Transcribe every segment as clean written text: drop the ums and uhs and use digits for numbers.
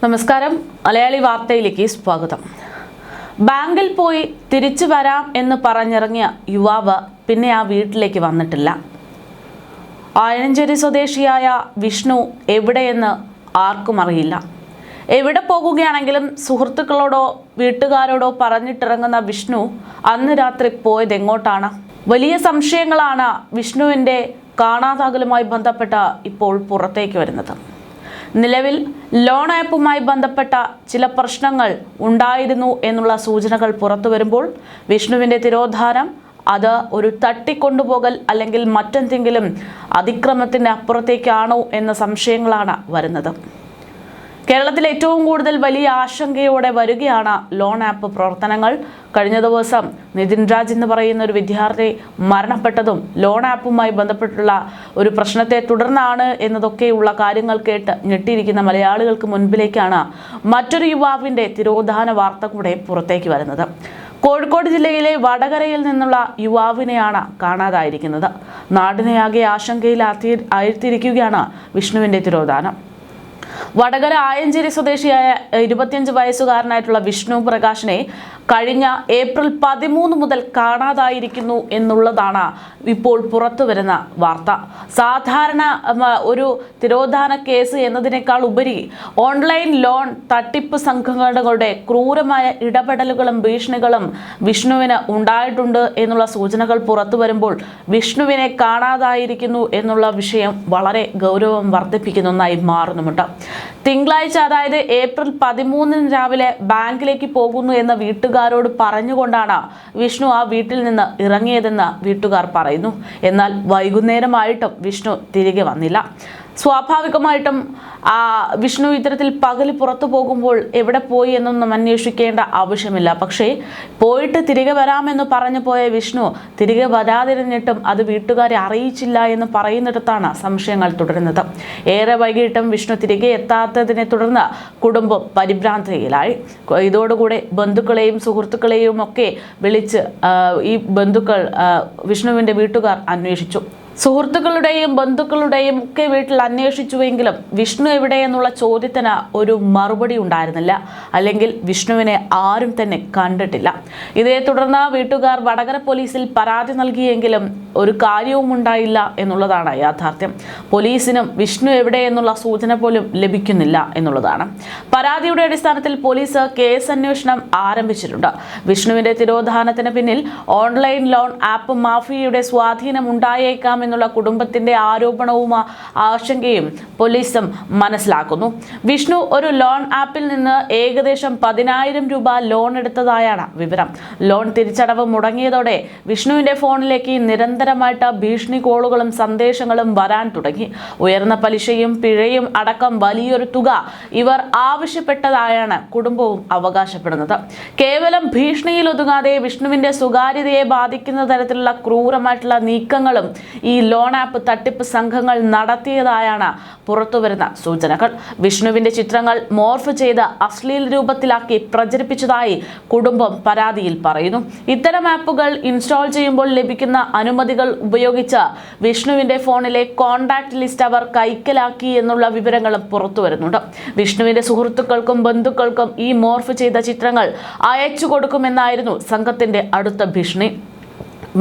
നമസ്കാരം. മലയാളി വാർത്തയിലേക്ക് സ്വാഗതം. ബാങ്കിൽ പോയി തിരിച്ചു വരാം എന്ന് പറഞ്ഞിറങ്ങിയ യുവാവ് പിന്നെ ആ വീട്ടിലേക്ക് വന്നിട്ടില്ല. ആയഞ്ചേരി സ്വദേശിയായ വിഷ്ണു എവിടെയെന്ന് ആർക്കും അറിയില്ല. എവിടെ പോകുകയാണെങ്കിലും സുഹൃത്തുക്കളോടോ വീട്ടുകാരോടോ പറഞ്ഞിട്ടിറങ്ങുന്ന വിഷ്ണു അന്ന് രാത്രി പോയത് എങ്ങോട്ടാണ്? വലിയ സംശയങ്ങളാണ് വിഷ്ണുവിൻ്റെ കാണാതാകലുമായി ബന്ധപ്പെട്ട ഇപ്പോൾ പുറത്തേക്ക് വരുന്നത്. നിലവിൽ ലോൺ ആപ്പുമായി ബന്ധപ്പെട്ട ചില പ്രശ്നങ്ങൾ ഉണ്ടായിരുന്നു എന്നുള്ള സൂചനകൾ പുറത്തു വരുമ്പോൾ വിഷ്ണുവിൻ്റെ തിരോധാനം അത് ഒരു തട്ടിക്കൊണ്ടുപോകൽ അല്ലെങ്കിൽ മറ്റെന്തെങ്കിലും അതിക്രമത്തിൻ്റെ അപ്പുറത്തേക്കാണോ എന്ന സംശയങ്ങളാണ് വരുന്നത്. കേരളത്തിൽ ഏറ്റവും കൂടുതൽ വലിയ ആശങ്കയോടെ വരികയാണ് ലോൺ ആപ്പ് പ്രവർത്തനങ്ങൾ. കഴിഞ്ഞ ദിവസം നിതിൻ രാജ് എന്ന് പറയുന്ന ഒരു വിദ്യാർത്ഥി മരണപ്പെട്ടതും ലോൺ ആപ്പുമായി ബന്ധപ്പെട്ടുള്ള ഒരു പ്രശ്നത്തെ തുടർന്നാണ് എന്നതൊക്കെയുള്ള കാര്യങ്ങൾ കേട്ട് ഞെട്ടിയിരിക്കുന്ന മലയാളികൾക്ക് മുൻപിലേക്കാണ് മറ്റൊരു യുവാവിൻ്റെ തിരോധാന വാർത്ത കൂടെ പുറത്തേക്ക് വരുന്നത്. കോഴിക്കോട് ജില്ലയിലെ വടകരയിൽ നിന്നുള്ള യുവാവിനെയാണ് കാണാതായിരിക്കുന്നത്. നാടിനെയാകെ ആഴ്ത്തിയിരിക്കുകയാണ് വിഷ്ണുവിൻ്റെ തിരോധാനം. വടകര ആയഞ്ചേരി സ്വദേശിയായ 25 വയസ്സുകാരനായിട്ടുള്ള വിഷ്ണു പ്രകാശിനെ കഴിഞ്ഞ ഏപ്രിൽ 13 മുതൽ കാണാതായിരിക്കുന്നു എന്നുള്ളതാണ് ഇപ്പോൾ പുറത്തു വരുന്ന വാർത്ത. സാധാരണ ഒരു തിരോധാന കേസ് എന്നതിനേക്കാൾ ഉപരി ഓൺലൈൻ ലോൺ തട്ടിപ്പ് സംഘങ്ങളുടെ ക്രൂരമായ ഇടപെടലുകളും ഭീഷണികളും വിഷ്ണുവിന് ഉണ്ടായിട്ടുണ്ട് എന്നുള്ള സൂചനകൾ പുറത്തു വരുമ്പോൾ വിഷ്ണുവിനെ കാണാതായിരിക്കുന്നു എന്നുള്ള വിഷയം വളരെ ഗൗരവം വർദ്ധിപ്പിക്കുന്ന ഒന്നായി മാറുന്നുമുണ്ട്. തിങ്കളാഴ്ച, അതായത് ഏപ്രിൽ 13 രാവിലെ ബാങ്കിലേക്ക് പോകുന്നു എന്ന വീട്ടുകാരോട് പറഞ്ഞുകൊണ്ടാണ് വിഷ്ണു ആ വീട്ടിൽ നിന്ന് ഇറങ്ങിയതെന്ന് വീട്ടുകാർ പറയുന്നു. എന്നാൽ വൈകുന്നേരമായിട്ടും വിഷ്ണു തിരികെ വന്നില്ല. സ്വാഭാവികമായിട്ടും വിഷ്ണു ഇത്തരത്തിൽ പകൽ പുറത്തു പോകുമ്പോൾ എവിടെ പോയി എന്നൊന്നും അന്വേഷിക്കേണ്ട ആവശ്യമില്ല. പക്ഷേ പോയിട്ട് തിരികെ വരാമെന്ന് പറഞ്ഞു പോയ വിഷ്ണു തിരികെ വരാതിരുന്നിട്ടും അത് വീട്ടുകാരെ അറിയിച്ചില്ല എന്ന് പറയുന്നിടത്താണ് സംശയങ്ങൾ തുടരുന്നത്. ഏറെ വൈകിട്ടും വിഷ്ണു തിരികെ എത്താത്തതിനെ തുടർന്ന് കുടുംബം പരിഭ്രാന്തിയിലായി. ഇതോടുകൂടെ ബന്ധുക്കളെയും സുഹൃത്തുക്കളെയും ഒക്കെ വിളിച്ച് ഈ ബന്ധുക്കൾ വിഷ്ണുവിൻ്റെ വീട്ടുകാർ അന്വേഷിച്ചു. സുഹൃത്തുക്കളുടെയും ബന്ധുക്കളുടെയും ഒക്കെ വീട്ടിൽ അന്വേഷിച്ചുവെങ്കിലും വിഷ്ണു എവിടെയെന്നുള്ള ചോദ്യത്തിന് ഒരു മറുപടി ഉണ്ടായിരുന്നില്ല. അല്ലെങ്കിൽ വിഷ്ണുവിനെ ആരും തന്നെ കണ്ടിട്ടില്ല. ഇതേ തുടർന്ന് വീട്ടുകാർ വടകര പോലീസിൽ പരാതി നൽകിയെങ്കിലും ഒരു കാര്യവും ഉണ്ടായില്ല എന്നുള്ളതാണ് യാഥാർത്ഥ്യം. പോലീസിനും വിഷ്ണു എവിടെയെന്നുള്ള സൂചന പോലും ലഭിക്കുന്നില്ല എന്നുള്ളതാണ്. പരാതിയുടെ അടിസ്ഥാനത്തിൽ പോലീസ് കേസ് അന്വേഷണം ആരംഭിച്ചിട്ടുണ്ട്. വിഷ്ണുവിന്റെ തിരോധാനത്തിന് പിന്നിൽ ഓൺലൈൻ ലോൺ ആപ്പ് മാഫിയയുടെ സ്വാധീനം ഉണ്ടായേക്കാം എന്നുള്ള കുടുംബത്തിന്റെ ആരോപണവും ആശങ്കയും പോലീസും മനസ്സിലാക്കുന്നു. വിഷ്ണു ഒരു ലോൺ ആപ്പിൽ നിന്ന് ഏകദേശം 10,000 രൂപ ലോൺ എടുത്തതായാണ് വിവരം. ലോൺ തിരിച്ചടവ് മുടങ്ങിയതോടെ വിഷ്ണുവിന്റെ ഫോണിലേക്ക് നിരന്തരമായിട്ട് ഭീഷണി കോളുകളും സന്ദേശങ്ങളും വരാൻ തുടങ്ങി. ഉയർന്ന പലിശയും പിഴയും അടക്കം വലിയൊരു തുക ഇവർ ആവശ്യപ്പെട്ടതായാണ് കുടുംബവും അവകാശപ്പെടുന്നത്. കേവലം ഭീഷണിയിൽ ഒതുങ്ങാതെ വിഷ്ണുവിന്റെ സ്വകാര്യതയെ ബാധിക്കുന്ന തരത്തിലുള്ള ക്രൂരമായിട്ടുള്ള നീക്കങ്ങളും ഈ ലോൺ ആപ്പ് തട്ടിപ്പ് സംഘങ്ങൾ നടത്തിയതായാണ് പുറത്തുവരുന്ന സൂചനകൾ. വിഷ്ണുവിന്റെ ചിത്രങ്ങൾ മോർഫ് ചെയ്ത് അശ്ലീല രൂപത്തിലാക്കി പ്രചരിപ്പിച്ചതായി കുടുംബം പരാതിയിൽ പറയുന്നു. ഇത്തരം ആപ്പുകൾ ഇൻസ്റ്റാൾ ചെയ്യുമ്പോൾ ലഭിക്കുന്ന അനുമതികൾ ഉപയോഗിച്ച് വിഷ്ണുവിന്റെ ഫോണിലെ കോൺടാക്ട് ലിസ്റ്റ് അവർ കൈക്കലാക്കി എന്നുള്ള വിവരങ്ങളും പുറത്തു വരുന്നുണ്ട്. വിഷ്ണുവിന്റെ സുഹൃത്തുക്കൾക്കും ബന്ധുക്കൾക്കും ഈ മോർഫ് ചെയ്ത ചിത്രങ്ങൾ അയച്ചു കൊടുക്കുമെന്നായിരുന്നു സംഘത്തിന്റെ അടുത്ത ഭീഷണി.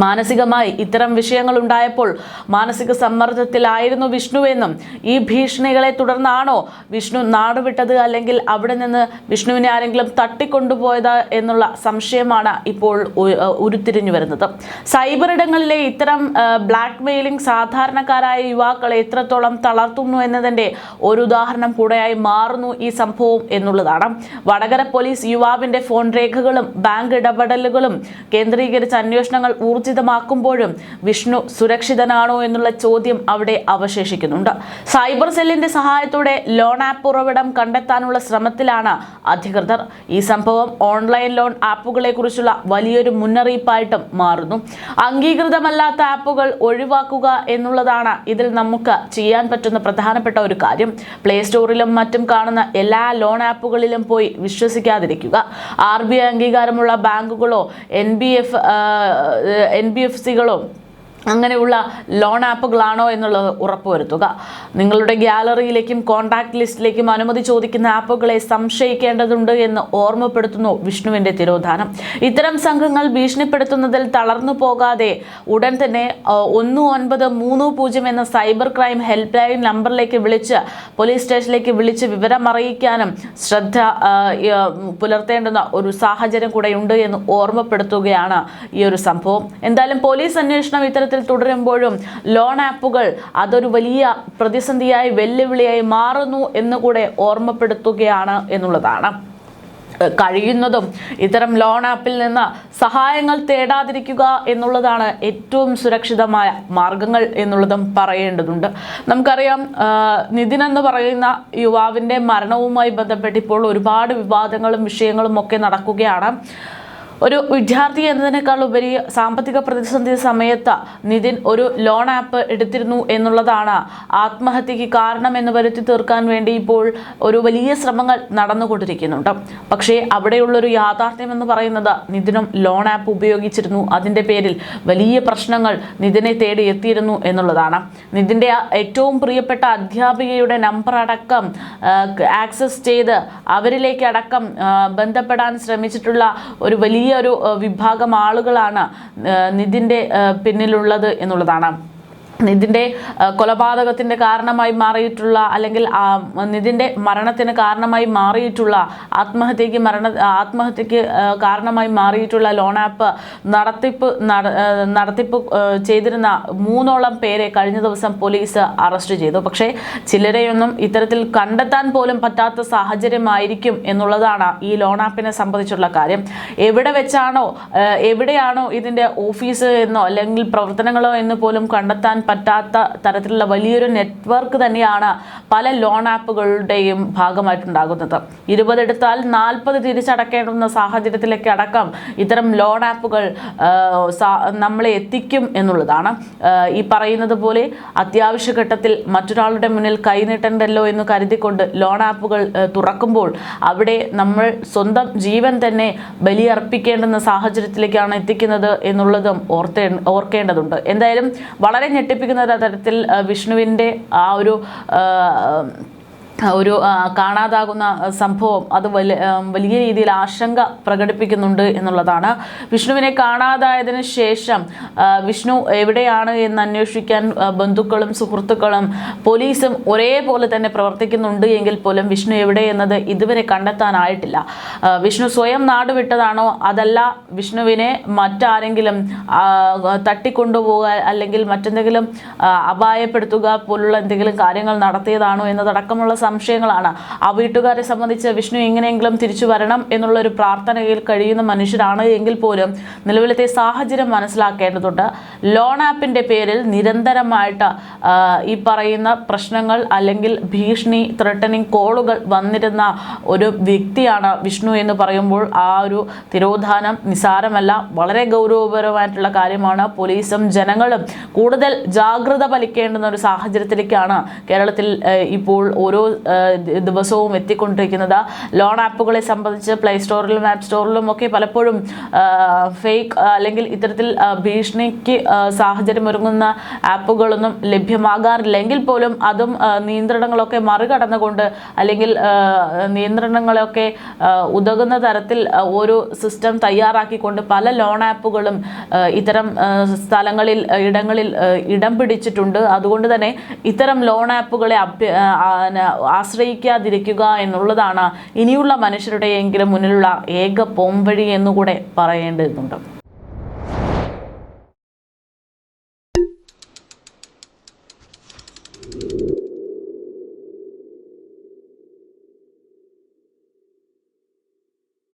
മാനസികമായി ഇത്തരം വിഷയങ്ങൾ ഉണ്ടായപ്പോൾ മാനസിക സമ്മർദ്ദത്തിലായിരുന്നു വിഷ്ണുവെന്നും ഈ ഭീഷണികളെ തുടർന്നാണോ വിഷ്ണു നാടുവിട്ടത്, അല്ലെങ്കിൽ അവിടെ നിന്ന് വിഷ്ണുവിനെ ആരെങ്കിലും തട്ടിക്കൊണ്ടുപോയത് എന്നുള്ള സംശയമാണ് ഇപ്പോൾ ഉരുത്തിരിഞ്ഞു വരുന്നത്. സൈബർ ഇടങ്ങളിലെ ഇത്തരം ബ്ലാക്ക് മെയിലിംഗ് സാധാരണക്കാരായ യുവാക്കളെ എത്രത്തോളം തളർത്തുന്നു എന്നതിൻ്റെ ഒരു ഉദാഹരണം കൂടെയായി മാറുന്നു ഈ സംഭവം എന്നുള്ളതാണ്. വടകര പോലീസ് യുവാവിൻ്റെ ഫോൺ രേഖകളും ബാങ്ക് ഇടപെടലുകളും കേന്ദ്രീകരിച്ച അന്വേഷണങ്ങൾ ഊർജിതമാക്കുമ്പോഴും വിഷ്ണു സുരക്ഷിതനാണോ എന്നുള്ള ചോദ്യം അവിടെ അവശേഷിക്കുന്നുണ്ട്. സൈബർ സെല്ലിന്റെ സഹായത്തോടെ ലോൺ ആപ്പ് ഉറവിടം കണ്ടെത്താനുള്ള ശ്രമത്തിലാണ് അധികൃതർ. ഈ സംഭവം ഓൺലൈൻ ലോൺ ആപ്പുകളെ കുറിച്ചുള്ള വലിയൊരു മുന്നറിയിപ്പായിട്ടും മാറുന്നു. അംഗീകൃതമല്ലാത്ത ആപ്പുകൾ ഒഴിവാക്കുക എന്നുള്ളതാണ് ഇതിൽ നമുക്ക് ചെയ്യാൻ പറ്റുന്ന പ്രധാനപ്പെട്ട ഒരു കാര്യം. പ്ലേ സ്റ്റോറിലും മറ്റും കാണുന്ന എല്ലാ ലോൺ ആപ്പുകളിലും പോയി വിശ്വസിക്കാതിരിക്കുക. RBI അംഗീകാരമുള്ള ബാങ്കുകളോ NBFCകളോ അങ്ങനെയുള്ള ലോൺ ആപ്പുകളാണോ എന്നുള്ളത് ഉറപ്പുവരുത്തുക. നിങ്ങളുടെ ഗ്യാലറിയിലേക്കും കോൺടാക്ട് ലിസ്റ്റിലേക്കും അനുമതി ചോദിക്കുന്ന ആപ്പുകളെ സംശയിക്കേണ്ടതുണ്ട് എന്ന് ഓർമ്മപ്പെടുത്തുന്നു വിഷ്ണുവിന്റെ തിരോധാനം. ഇത്തരം സംഘങ്ങൾ ഭീഷണിപ്പെടുത്തുന്നതിൽ തളർന്നു പോകാതെ ഉടൻ തന്നെ 1930 എന്ന സൈബർ ക്രൈം ഹെൽപ്പ് ലൈൻ നമ്പറിലേക്ക് വിളിച്ച് പോലീസ് സ്റ്റേഷനിലേക്ക് വിളിച്ച് വിവരം അറിയിക്കാനും ശ്രദ്ധ പുലർത്തേണ്ടുന്ന ഒരു സാഹചര്യം കൂടെയുണ്ട് എന്ന് ഓർമ്മപ്പെടുത്തുകയാണ് ഈ ഒരു സംഭവം. എന്തായാലും പോലീസ് അന്വേഷണം ഇത്തരത്തിൽ തുടരുമ്പോഴും ലോൺ ആപ്പുകൾ അതൊരു വലിയ പ്രതിസന്ധിയായി വെല്ലുവിളിയായി മാറുന്നു എന്നുകൂടെ ഓർമ്മപ്പെടുത്തുകയാണ് എന്നുള്ളതാണ്. കഴിയുന്നതും ഇത്തരം ലോൺ ആപ്പിൽ നിന്ന് സഹായങ്ങൾ തേടാതിരിക്കുക എന്നുള്ളതാണ് ഏറ്റവും സുരക്ഷിതമായ മാർഗങ്ങൾ എന്നുള്ളതും പറയേണ്ടതുണ്ട്. നമുക്കറിയാം, നിതിൻ എന്ന് പറയുന്ന യുവാവിൻ്റെ മരണവുമായി ബന്ധപ്പെട്ട് ഇപ്പോൾ ഒരുപാട് വിവാദങ്ങളും വിഷയങ്ങളും ഒക്കെ നടക്കുകയാണ്. ഒരു വിദ്യാർത്ഥി എന്നതിനേക്കാൾ ഉപരി സാമ്പത്തിക പ്രതിസന്ധി സമയത്ത് നിതിൻ ഒരു ലോൺ ആപ്പ് എടുത്തിരുന്നു എന്നുള്ളതാണ് ആത്മഹത്യക്ക് കാരണമെന്ന് വരുത്തി തീർക്കാൻ വേണ്ടി ഇപ്പോൾ ഒരു വലിയ ശ്രമങ്ങൾ നടന്നുകൊണ്ടിരിക്കുന്നുണ്ട്. പക്ഷേ അവിടെയുള്ളൊരു യാഥാർത്ഥ്യം എന്ന് പറയുന്നത് നിതിനും ലോൺ ആപ്പ് ഉപയോഗിച്ചിരുന്നു. അതിൻ്റെ പേരിൽ വലിയ പ്രശ്നങ്ങൾ നിതിനെ തേടി എത്തിയിരുന്നു എന്നുള്ളതാണ്. നിതിൻ്റെ ഏറ്റവും പ്രിയപ്പെട്ട അധ്യാപികയുടെ നമ്പർ അടക്കം ആക്സസ് ചെയ്ത് അവരിലേക്ക് അടക്കം ബന്ധപ്പെടാൻ ശ്രമിച്ചിട്ടുള്ള ഒരു വലിയ ഒരു വിഭാഗം ആളുകളാണ് നിതിൻ്റെ പിന്നിലുള്ളത് എന്നുള്ളതാണ്. നിതിൻ്റെ കൊലപാതകത്തിൻ്റെ കാരണമായി മാറിയിട്ടുള്ള അല്ലെങ്കിൽ നിതിൻ്റെ മരണത്തിന് കാരണമായി മാറിയിട്ടുള്ള ആത്മഹത്യക്ക് കാരണമായി മാറിയിട്ടുള്ള ലോൺ ആപ്പ് നടത്തിപ്പ് ചെയ്തിരുന്ന 3ഓളം പേരെ കഴിഞ്ഞ ദിവസം പോലീസ് അറസ്റ്റ് ചെയ്തു. പക്ഷേ ചിലരെയൊന്നും ഇത്തരത്തിൽ കണ്ടെത്താൻ പോലും പറ്റാത്ത സാഹചര്യമായിരിക്കും എന്നുള്ളതാണ് ഈ ലോൺ ആപ്പിനെ സംബന്ധിച്ചുള്ള കാര്യം. എവിടെയാണോ ഇതിൻ്റെ ഓഫീസ് എന്നോ അല്ലെങ്കിൽ പ്രവർത്തനങ്ങളോ എന്ന് പോലും കണ്ടെത്താൻ പറ്റാത്ത തരത്തിലുള്ള വലിയൊരു നെറ്റ്വർക്ക് തന്നെയാണ് പല ലോൺ ആപ്പുകളുടെയും ഭാഗമായിട്ടുണ്ടാകുന്നത്. 20 എടുത്താൽ 40 തിരിച്ചടക്കേണ്ടുന്ന സാഹചര്യത്തിലേക്ക് അടക്കം ഇത്തരം ലോൺ ആപ്പുകൾ നമ്മളെ എത്തിക്കും എന്നുള്ളതാണ്. ഈ പറയുന്നത് പോലെ അത്യാവശ്യ ഘട്ടത്തിൽ മറ്റൊരാളുടെ മുന്നിൽ കൈനീട്ടണ്ടല്ലോ എന്ന് കരുതിക്കൊണ്ട് ലോൺ ആപ്പുകൾ തുറക്കുമ്പോൾ അവിടെ നമ്മൾ സ്വന്തം ജീവൻ തന്നെ ബലിയർപ്പിക്കേണ്ടുന്ന സാഹചര്യത്തിലേക്കാണ് എത്തിക്കുന്നത് എന്നുള്ളതും ഓർക്കേണ്ടതുണ്ട്. എന്തായാലും വളരെ ഞെട്ടിപ്പിക്കുന്ന തരത്തിൽ വിഷ്ണുവിൻ്റെ ആ ഒരു കാണാതാകുന്ന സംഭവം അത് വലിയ രീതിയിൽ ആശങ്ക പ്രകടിപ്പിക്കുന്നുണ്ട് എന്നുള്ളതാണ്. വിഷ്ണുവിനെ കാണാതായതിനു ശേഷം വിഷ്ണു എവിടെയാണ് എന്ന് അന്വേഷിക്കാൻ ബന്ധുക്കളും സുഹൃത്തുക്കളും പോലീസും ഒരേപോലെ തന്നെ പ്രവർത്തിക്കുന്നുണ്ട് എങ്കിൽ പോലും വിഷ്ണു എവിടെ എന്നത് ഇതുവരെ കണ്ടെത്താനായിട്ടില്ല. വിഷ്ണു സ്വയം നാടുവിട്ടതാണോ അതല്ല വിഷ്ണുവിനെ മറ്റാരെങ്കിലും തട്ടിക്കൊണ്ടുപോകുക അല്ലെങ്കിൽ മറ്റെന്തെങ്കിലും അപായപ്പെടുത്തുക പോലുള്ള എന്തെങ്കിലും കാര്യങ്ങൾ നടത്തിയതാണോ എന്നതടക്കമുള്ള സംശയങ്ങളാണ്. ആ വീട്ടുകാരെ സംബന്ധിച്ച് വിഷ്ണു എങ്ങനെയെങ്കിലും തിരിച്ചു വരണം എന്നുള്ളൊരു പ്രാർത്ഥനയിൽ കഴിയുന്ന മനുഷ്യരാണ് എങ്കിൽ പോലും നിലവിലത്തെ സാഹചര്യം മനസ്സിലാക്കേണ്ടതുണ്ട്. ലോൺ ആപ്പിൻ്റെ പേരിൽ നിരന്തരമായിട്ട് ഈ പറയുന്ന പ്രശ്നങ്ങൾ അല്ലെങ്കിൽ ഭീഷണി ത്രെട്ടനിങ് കോളുകൾ വന്നിരുന്ന ഒരു വ്യക്തിയാണ് വിഷ്ണു എന്ന് പറയുമ്പോൾ ആ ഒരു തിരോധാനം നിസാരമല്ല, വളരെ ഗൗരവപരമായിട്ടുള്ള കാര്യമാണ്. പോലീസും ജനങ്ങളും കൂടുതൽ ജാഗ്രത പാലിക്കേണ്ടുന്ന ഒരു സാഹചര്യത്തിലേക്കാണ് കേരളത്തിൽ ഇപ്പോൾ ഓരോ ദിവസവും എത്തിക്കൊണ്ടിരിക്കുന്നത്. ലോൺ ആപ്പുകളെ സംബന്ധിച്ച് പ്ലേ സ്റ്റോറിലും ആപ്പ് സ്റ്റോറിലും ഒക്കെ പലപ്പോഴും ഫേക്ക് അല്ലെങ്കിൽ ഇത്തരത്തിൽ ഭീഷണിക്ക് സാഹചര്യം ഒരുങ്ങുന്ന ആപ്പുകളൊന്നും ലഭ്യമാകാറില്ലെങ്കിൽ പോലും അതും നിയന്ത്രണങ്ങളൊക്കെ മറികടന്നുകൊണ്ട് അല്ലെങ്കിൽ നിയന്ത്രണങ്ങളൊക്കെ ഉതകുന്ന തരത്തിൽ ഒരു സിസ്റ്റം തയ്യാറാക്കിക്കൊണ്ട് പല ലോൺ ആപ്പുകളും ഇത്തരം ഇടങ്ങളിൽ ഇടം പിടിച്ചിട്ടുണ്ട്. അതുകൊണ്ട് തന്നെ ഇത്തരം ലോൺ ആപ്പുകളെ ആശ്രയിക്കാതിരിക്കുക എന്നുള്ളതാണ് ഇനിയുള്ള മനുഷ്യരുടെയെങ്കിലും മുന്നിലുള്ള ഏക പോംവഴി എന്നുകൂടെ പറയേണ്ടതുണ്ട്.